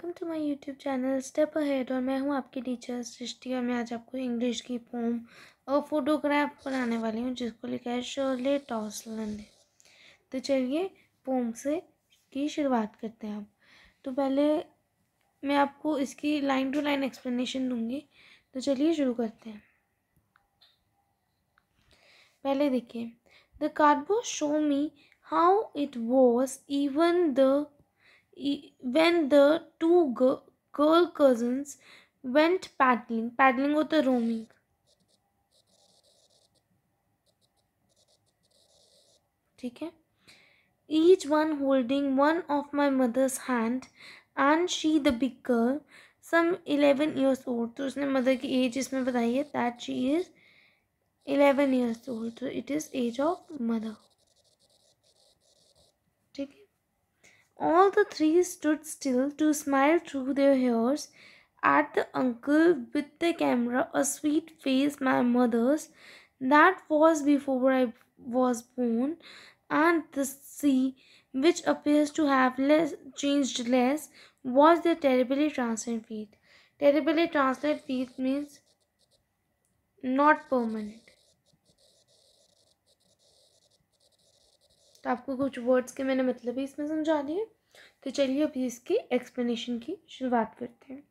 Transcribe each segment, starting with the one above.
Welcome to my YouTube channel step ahead. और मैं हूं आपकी टीचर सृष्टि। और मैं आज आपको इंग्लिश की पोम और फोटोग्राफ बनाने वाली हूं जिसको लिखा है शर्ले टॉसलन ने। तो चलिए पोम से की शुरुआत करते हैं। आप तो पहले मैं आपको इसकी लाइन टू लाइन एक्सप्लेनेशन दूंगी। तो चलिए शुरू करते हैं। पहले देखिए, the cardboard show me how it was even the when the two girl cousins went paddling होता है roaming, ठीक है, each one holding one of my mother's hand and she the big girl some 11 years old। तो उसने mother की as इसमें बताई है that she is 11 years old। तो it is age of mother, ठीक है। All the three stood still to smile through their hairs at the uncle with the camera, a sweet face my mother's that was before I was born, and the sea, which appears to have changed less, was their terribly transient feet. Terribly transient feet means not permanent। तो आपको कुछ words के मैंने मतलब ही इसमें समझा दिए। तो चलिए अभी इसकी एक्सप्लेनेशन की शुरुआत करते हैं।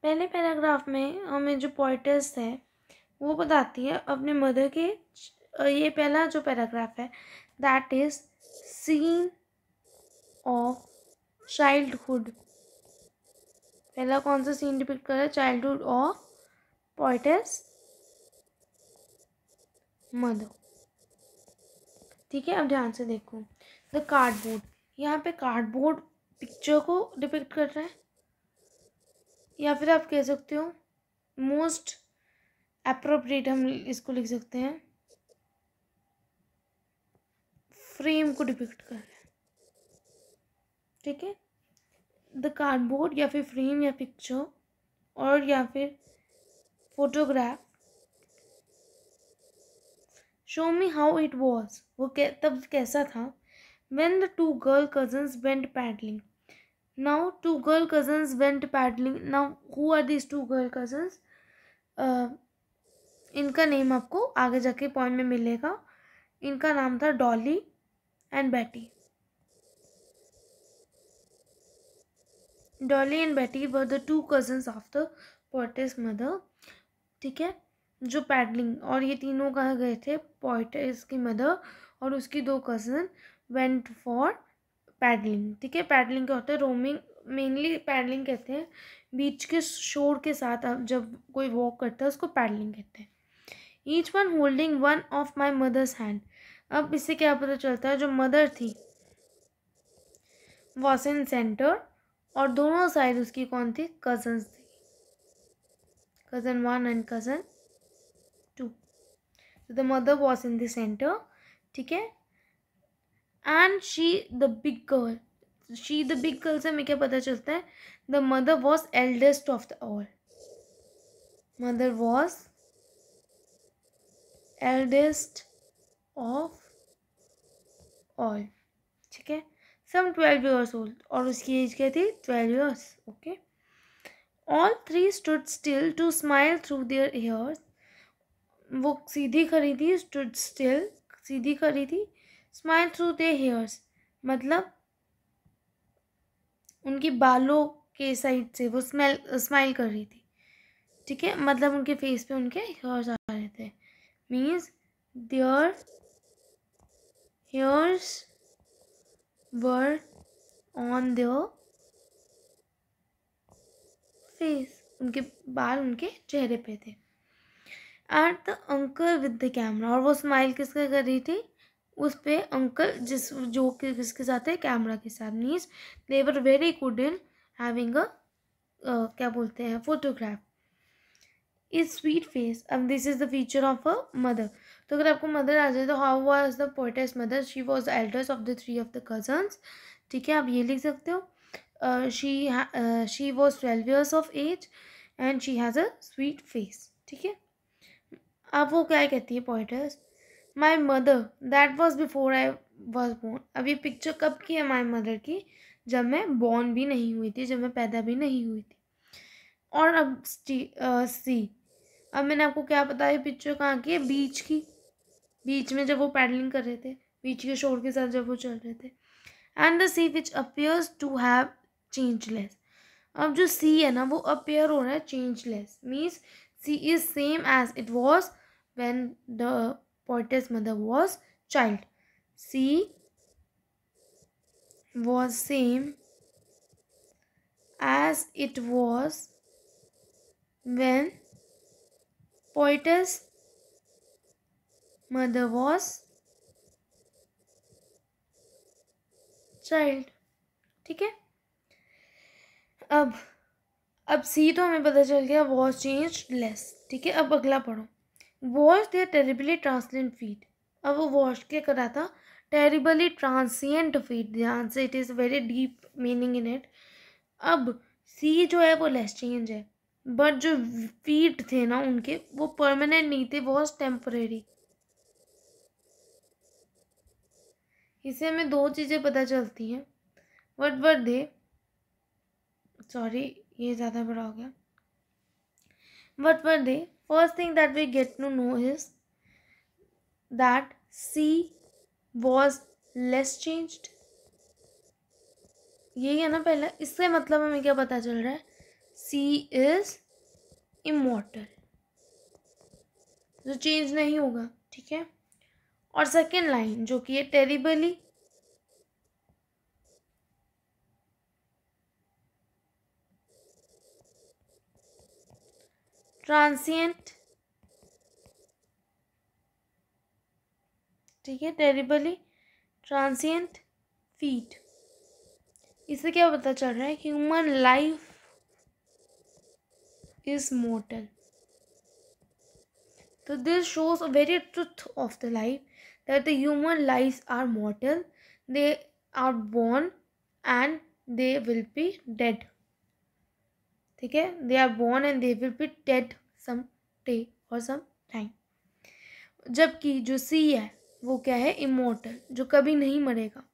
पहले पैराग्राफ में हमें जो पोइटेस है वो बताती है अपने मदर के। ये पहला जो पैराग्राफ है that is seen of childhood. पहला कौन सा सीन डिपिक्ट कर रहा है? चाइल्डहुड ऑफ पोइटेस मदर, ठीक है। अब ध्यान से देखो, द कार्डबोर्ड, यहाँ पे कार्डबोर्ड पिक्चर को डिपिक्ट कर रहा है, या फिर आप कह सकते हो मोस्ट एप्रोप्रिएट हम इसको लिख सकते हैं फ्रेम को डिपिक्ट कर रहे हैं, ठीक है। द कार्डबोर्ड या फिर फ्रेम या पिक्चर और या फिर photograph show me how it was, वो तब कैसा था। When the two girl cousins went paddling, now two girl cousins went paddling. Now who are this two girl cousins? इनका नेम आपको आगे जाके पॉइंट में मिलेगा। इनका नाम था डॉली एंड बेटी। डॉली एंड बेटी were the two cousins of the poetess mother, ठीक है, जो पैडलिंग, और ये तीनों कहाँ गए थे? पोइटेस की मदर और उसकी दो कजन वेंट फॉर पैडलिंग, ठीक है। पैडलिंग क्या होता है? रोमिंग, मेनली पैडलिंग कहते हैं बीच के शोर के साथ जब कोई वॉक करता है उसको पैडलिंग कहते हैं। Each one holding one of my mother's hand. अब इससे क्या पता चलता है? जो मदर थी वॉज इन सेंटर और दोनों साइड उसकी कौन थी? कजन्स थी, cousin 1 and cousin 2। The mother was in the centre, ठीक है। And she the big girl, she the big girl से हमें क्या पता चलता है? The mother was eldest of the all, mother was eldest of all, ठीक है। सम 12 years old, और उसकी एज क्या थी? 12 years, okay. All three stood still to smile through their years. वो सीधी खड़ी थी, स्टूड स्टिल सीधी खड़ी थी, स्माइल थ्रू देयर हेयर्स मतलब उनकी बालों के साइड से वो स्माइल कर रही थी, ठीक है। मतलब उनके फेस पे उनके हेयर्स आ रहे थे, means their hairs were on their face, उनके बाल उनके चेहरे पे थे। At the uncle with the camera, और वो स्माइल किसका कर रही थी? उस पे अंकल किसके साथ है? कैमरा के साथ। Means they were very good in having a क्या बोलते हैं? फोटोग्राफ। इज स्वीट फेस, अब this is the feature of a mother. तो अगर आपको मदर आ जाए तो how was the poetess mother? She was the eldest of the 3 of the cousins, ठीक है, आप ये लिख सकते हो she was 12 years of age and she has a sweet face. ठीक है, अब वो क्या कहती है poetess, my mother that was before I was born. अब ये पिक्चर कब की है माई मदर की, जब मैं बॉर्न भी नहीं हुई थी, जब मैं पैदा भी नहीं हुई थी। और अब सी, अब मैंने आपको क्या बताया पिक्चर कहाँ की है, बीच की, बीच में जब वो पैडलिंग कर रहे थे, बीच के शोर के साथ जब वो चल रहे थे। And the sea which appears to have changeless. अब जो सी है ना वो अपियर हो रहा है changeless, means sea is same as it was when the poetess mother was child. Sea was same as it was when poetess mother was child। ठीक है, अब सी तो हमें पता चल गया वॉज चेंज लेस। ठीक है, अब अगला पढ़ो, wash their terribly transient feet. अब वो वॉश क्या करा था, टेरिबली ट्रांसिएंट फीट। ध्यान से, it is very deep meaning in it. अब सी जो है वो लेस चेंज है, बट जो फीट थे ना उनके वो परमानेंट नहीं थे, वॉज टेम्परेरी। इससे हमें दो चीज़ें पता चलती हैं। वट वर दे, सॉरी ये ज़्यादा बड़ा हो गया। What were they, first thing that we get to know is that sea was less changed. यही है ना पहला, इससे मतलब हमें क्या पता चल रहा है, सी इज इमॉर्टल, जो चेंज नहीं होगा। ठीक है, और सेकेंड लाइन जो कि है टेरिबली ट्रांसिएंट। ठीक है, टेरिबली ट्रांसिएंट फीट। इससे क्या पता चल रहा है, human life is mortar. So this shows a very truth of the life, that the human lives are mortal. They are born and they will be dead. ठीक है, they are born and they will be dead some day or some time. जबकि जो सी है वो क्या है, immortal, जो कभी नहीं मरेगा।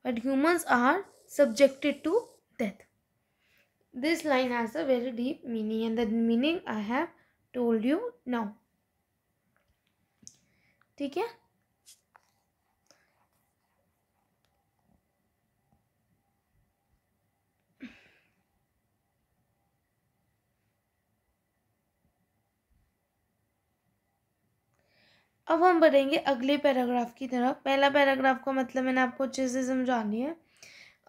But humans are subjected to death. This line has a very deep meaning and the meaning I have told you now. ठीक है, अब हम बढ़ेंगे अगले पैराग्राफ की तरफ। पहला पैराग्राफ का मतलब मैंने आपको अच्छे से समझा दिया है।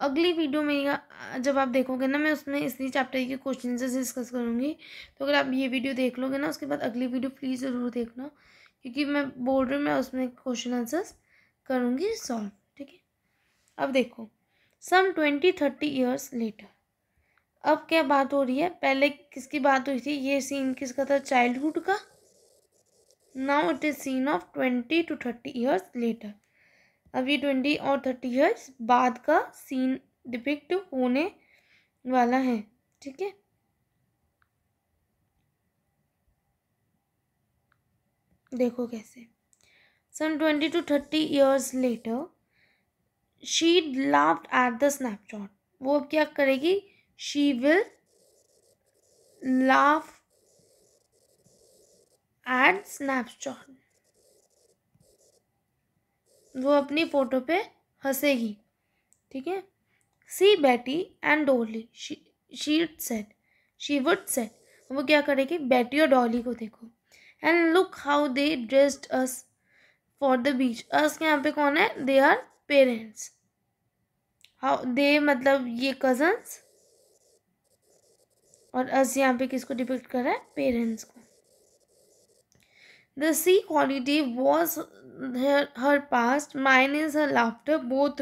अगली वीडियो में जब आप देखोगे ना, मैं उसमें इसी चैप्टर के क्वेश्चन से डिस्कस करूँगी। तो अगर आप ये वीडियो देख लोगे ना, उसके बाद अगली वीडियो प्लीज़ ज़रूर देखना, क्योंकि मैं बोल रही हूँ, मैं उसमें क्वेश्चन आंसर्स करूँगी सॉल्व। ठीक है, अब देखो, सम 20-30 ईयर्स लेटर। अब क्या बात हो रही है, पहले किसकी बात हुई थी, ये सीन किसका था, चाइल्डहुड का। Now it is seen of 20 to 30 years letter. अब ये 20 और 30 ईयर्स बाद का सीन डिपिक्ट होने वाला है। ठीक है, देखो कैसे, some 20 to 30 years later she laughed at the snapshot. वो अब क्या करेगी, she will laugh at snapshot. वो अपनी फोटो पे हंसेगी। ठीक है, see Betty and Dolly, she would said. वो क्या करेगी, बेटी और डॉली को देखो, and look how they dressed us for the beach. Us यहाँ पे कौन है, they are parents. How they मतलब ये कजन्स, और अस यहाँ पे किसको डिपिक्ट कर रहा है, पेरेंट्स को। The sea quality was her past, mine is her laughter, both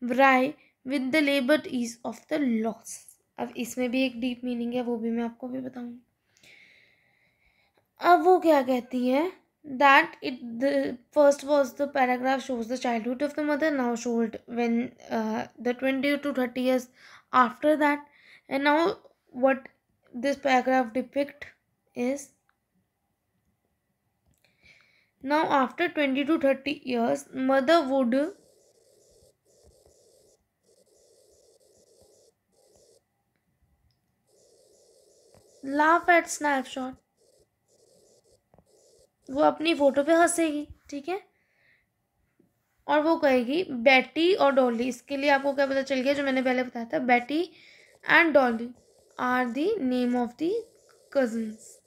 vary with the labored ease of the loss। अब इसमें भी एक डीप मीनिंग है, वो भी मैं आपको भी बताऊंगी। अब वो क्या कहती है, that it the first was the paragraph shows the childhood of the mother, now showed when the 20 to 30 years after that. And now what this paragraph depict is, now after 20 to 30 years mother would laugh at snapshot, वो अपनी photo पे हंसेगी, ठीक है, और वो कहेगी बेटी और डॉली, इसके लिए आपको क्या पता चल गया जो मैंने पहले बताया था, Betty and Dolly are the name of the cousins.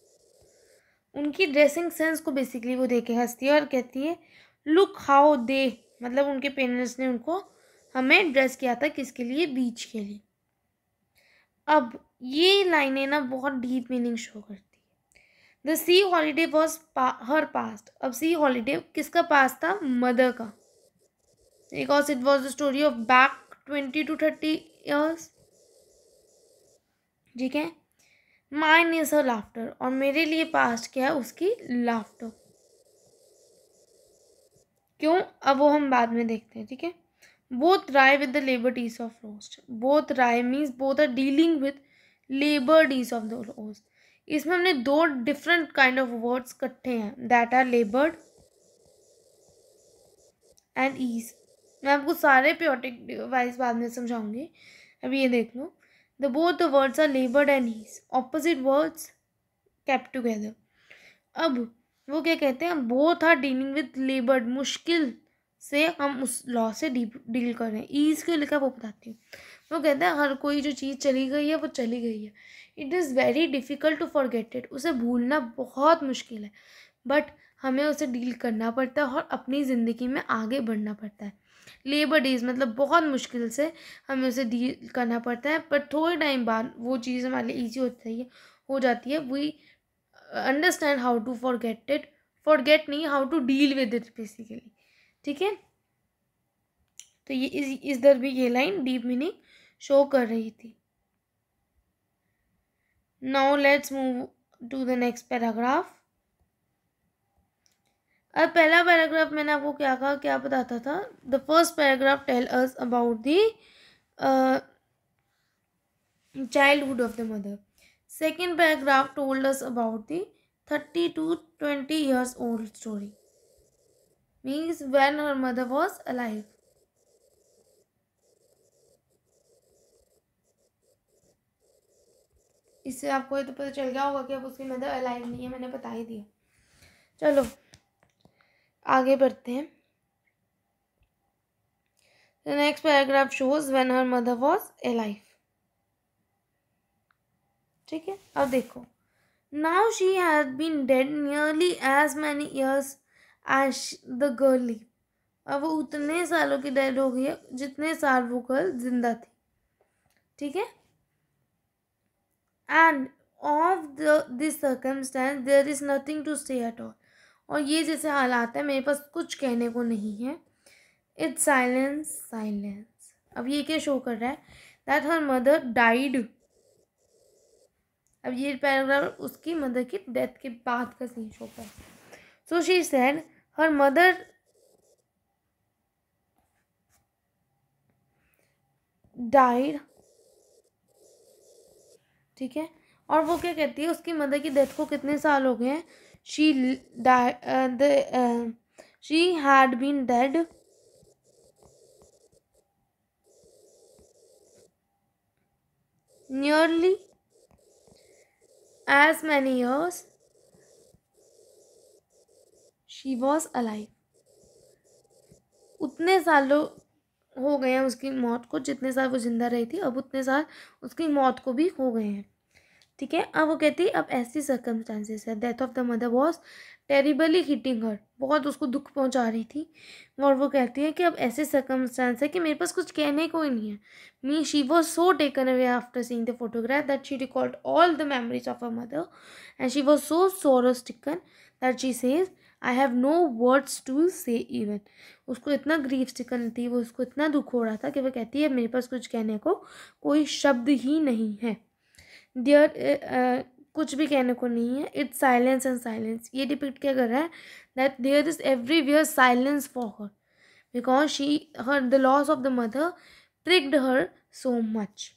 उनकी ड्रेसिंग सेंस को बेसिकली वो देख के हंसती है और कहती है लुक हाउ दे, मतलब उनके पेरेंट्स ने उनको हमें ड्रेस किया था किसके लिए, बीच के लिए। अब ये लाइनें ना बहुत डीप मीनिंग शो करती है। The C holiday was her past, अब सी हॉलीडे किसका पास्ट था, मदर का, because it was the story of back 20 to 30 years, ठीक है। माइन इज हर लाफ्टर, और मेरे लिए पास्ट क्या है, उसकी लाफ्टर। क्यों, अब वो हम बाद में देखते हैं, ठीक है। Both rye with the labour deeds of roast, both rye means both are dealing with labour deeds of the roast. इसमें हमने दो डिफरेंट काइंड ऑफ वर्ड्स इकट्ठे हैं, that are laboured and ease. मैं आपको सारे प्योटिक वाइज बाद में समझाऊंगी, अभी ये देख लो। The both the words are laboured and ease, opposite words kept together. अब वो क्या कहते हैं, both are dealing with laboured, मुश्किल से हम उस लॉ से डील कर रहे हैं। ईज क्यों लिखा वो बताती हूँ। वो कहते हैं हर कोई जो चीज़ चली गई है वो चली गई है, it is very difficult to forget it, उसे भूलना बहुत मुश्किल है, बट हमें उसे डील करना पड़ता है और अपनी ज़िंदगी में आगे बढ़ना पड़ता है। लेबर डेज मतलब बहुत मुश्किल से हमें उसे डील करना पड़ता है, पर थोड़े टाइम बाद वो चीज़ हमारे लिए ईजी हो जाती है। We understand how to forget it, forget नहीं, how to deal with it basically, ठीक है। तो ये इधर भी ये लाइन डीप मीनिंग शो कर रही थी। Now let's move to the next paragraph. अब पहला पैराग्राफ मैंने आपको क्या कहा, क्या बताता था, the first paragraph tell us about the childhood of the mother. Second paragraph told us about the 30 to 20 years old story, means when her mother was alive. इससे आपको ये तो पता चल गया होगा कि अब उसकी मदर अलाइव नहीं है, मैंने बता ही दिया। चलो आगे बढ़ते हैं। The next paragraph shows when her mother was alive, ठीक है। अब देखो, now she has been dead nearly as many years as the girl lived. अब वो उतने सालों की डेड हो गई है जितने साल वो गर्ल जिंदा थी, ठीक है। And of this circumstance there is nothing to say at all, और ये जैसे हालात है मेरे पास कुछ कहने को नहीं है। इट्स साइलेंस साइलेंस, अब ये क्या शो कर रहा है, दैट हर मदर डाइड। अब ये पैराग्राफ उसकी मदर की डेथ के बाद का सीन शो कर, so she said her mother died, ठीक है। और वो क्या कहती है, उसकी मदर की डेथ को कितने साल हो गए हैं, she had been dead nearly as many years she was alive. उतने सालों हो गए हैं उसकी मौत को, जितने साल वो जिंदा रही थी अब उतने साल उसकी मौत को भी हो गए हैं, ठीक है। अब वो कहती है अब ऐसी सर्कमस्टांसेस है, death of the mother was terribly hitting her, बहुत उसको दुख पहुंचा रही थी, और वो कहती है कि अब ऐसे सर्कमस्टांस है कि मेरे पास कुछ कहने को ही नहीं है। Me she was so taken away after seeing the photograph that she recalled all the memories of her mother and she was so sorrow stricken that she says I have no words to say even. उसको इतना grief स्टिकन थी, वो उसको इतना दुख हो रहा था कि वो कहती है मेरे पास कुछ कहने को कोई शब्द ही नहीं है। कुछ भी कहने को नहीं है। इट्स साइलेंस एंड साइलेंस, ये डिपिक्ट क्या कर रहा है, that there is everywhere silence for her, because the loss of the mother pricked her so much.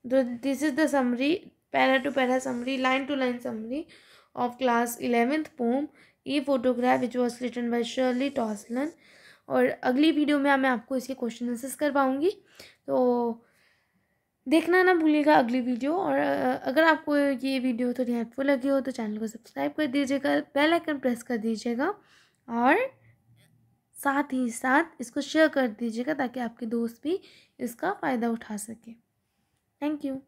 This is the summary, para to para summary, line to line summary of class 11th poem a photograph which was written by Shirley Toulson. और अगली video में मैं आपको इसके question answers करवाऊँगी, तो देखना ना भूलिएगा अगली वीडियो. और अगर आपको ये वीडियो थोड़ी हेल्पफुल लगी हो तो चैनल को सब्सक्राइब कर दीजिएगा, बेल आइकन प्रेस कर दीजिएगा, और साथ ही साथ इसको शेयर कर दीजिएगा ताकि आपके दोस्त भी इसका फ़ायदा उठा सके. Thank you.